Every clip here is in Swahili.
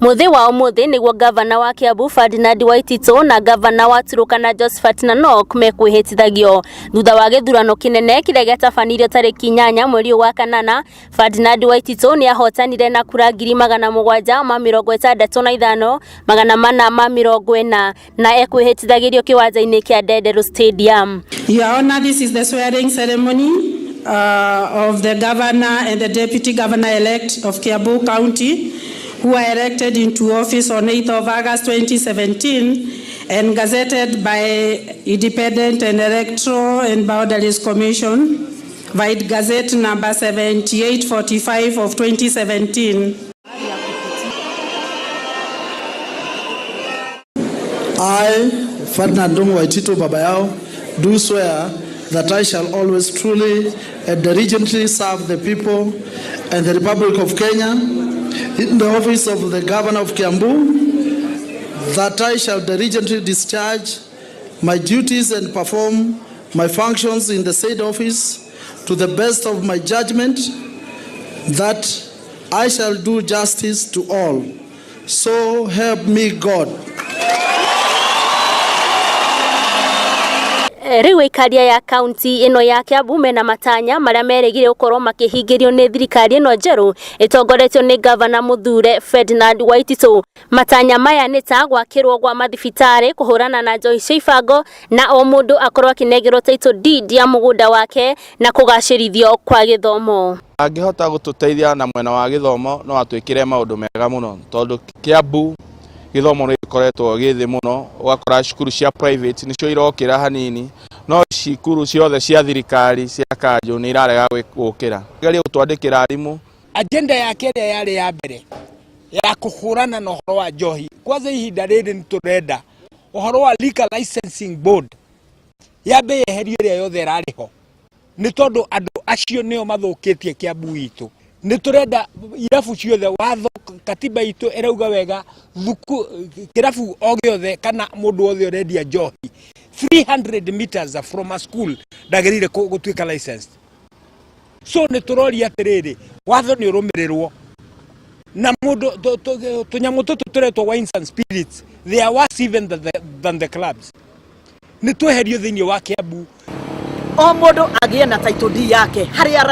Muthi wa umuthi niguo gavana wa Kiambu Waititu na gavana wa Turukana Gikiuyu me Kwihitithio thutha wa githurano kinene kiria giatabanirio tariki 8 mweri wa kanana. Waititu ni ahotanire na kura 765,440 na ekwihitithagirio kiwanja-ini kia Ndederu Stadium. Your Honor, this is the swearing ceremony of the governor and the deputy governor-elect of Kiambu County, who were elected into office on 8th of August 2017 and gazetted by Independent and Electoral and Boundaries Commission, White Gazette number 7845 of 2017. I, Ferdinand Waititu Babayao, do swear that I shall always truly and diligently serve the people and the Republic of Kenya in the office of the Governor of Kiambu, that I shall diligently discharge my duties and perform my functions in the said office to the best of my judgment, that I shall do justice to all. So help me God. Riu ikaria ya county ino ya Kiambu mena matanya maria merigire ukorwo makihingirio ni thirikari ino njeru itongoretio ni gavana muthure Ferdinand Waititu. Matanya maya ni ta gwakirwo gwa mathibitari kuhurana na njoi cia ibango na o mundu akorwo akinegirwo title deed ya mugunda wake na kugacirithio kwa githomo. Angihota gututeithia na mwena wa githomo no atwikire maundu mega muno tondu Kiambu githomo ni koretwo githi muno, ugakora cukuru cia private nicio irokira hanini no cukuru ciothe cia thirikari cia kanjo ni irarega gukira. Gari gutwandikira arimu agenda yake yari ya mbere ya kuhurana na uhoro wa njohi. Kwanza ihinda riri ni turenda uhoro wa liquor licensing board yabe yeherio ria yothe rariho ni tondu andu acio nio mathukitie Kiambu itu. Ni turenda irafu ciothe watho katiba itu erauga wega thuku kirafu o giothe kana mundu othe already njohi 300 meters from a school ndagirire gutwika licensed. So ni turori atiriri watho ni urumirirwo na mundu tunyamu tutu turetwo wines and spirits, they are worse even than the clubs. Ni tweherio thini wa Kiambu o mundu agie na title deed yake haria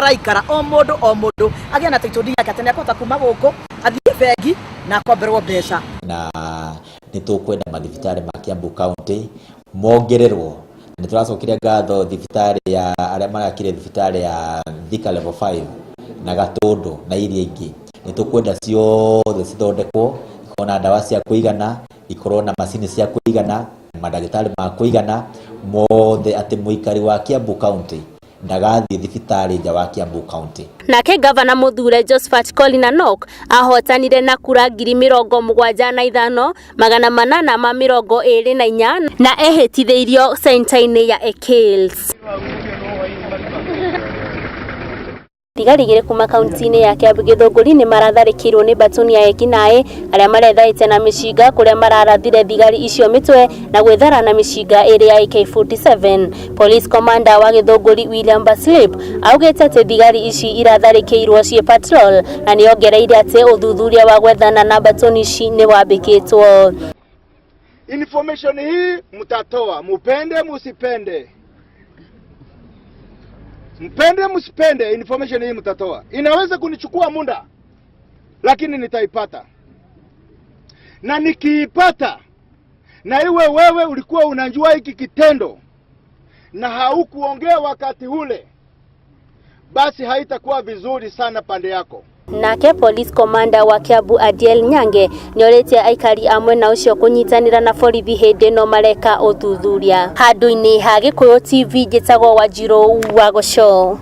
raikara o mundu agia na title deed yake tene kota kuma guku athie bengi na komberwo mbeca. Na nitukwenda mathibitari ma Kiambu County mongererwo. Nituracokiria ngatho thibitari ya aria marakire thibitari ya Thika level 5 na Gatundu na iria ingi. Nitukwenda ciothe cithondekwo, ikona ndawa cia kuigana, ikorwo na macini cia kuigana, madagitari ma kuigana, mothe ati muikari wa Kiambu County ndagathi thibitari nja wa Kiambu County. Nake gavana muthure ahotanire na kura 75,824 na ehitithirio center-ini ya Ekils. Thigari igiri kuma kaunti-ini ya Kiambu Githunguri ni maratharikirwo ni batuni ya ekinae aria marethaite na mishinga kuria mararathire thigari icio mitwe na gwethara na mishinga iri ya AK47. Police commander wa Githunguri William Baslip augete ati thigari ici iratharikirwo cie patrol na niongereire ati uthuthuria wa gwethana na batuni ici ni wambikitwo. Information hii mtatoa, mupende musipende. Mpende msipende, information hii mtatoa. Inaweza kunichukua muda, lakini nitaipata. Na nikiipata, na iwe wewe ulikuwa unajua hiki kitendo na haukuongea wakati ule, basi haitakuwa vizuri sana pande yako. Nake police commander wa Kiambu Adiel Nyange nioretie aikari amwe na ucio kunyitanira na borithi hindi no mareka uthuthuria. Handu-ini ha Gikuyu TV gitagwo Wanjiru wa Gocho.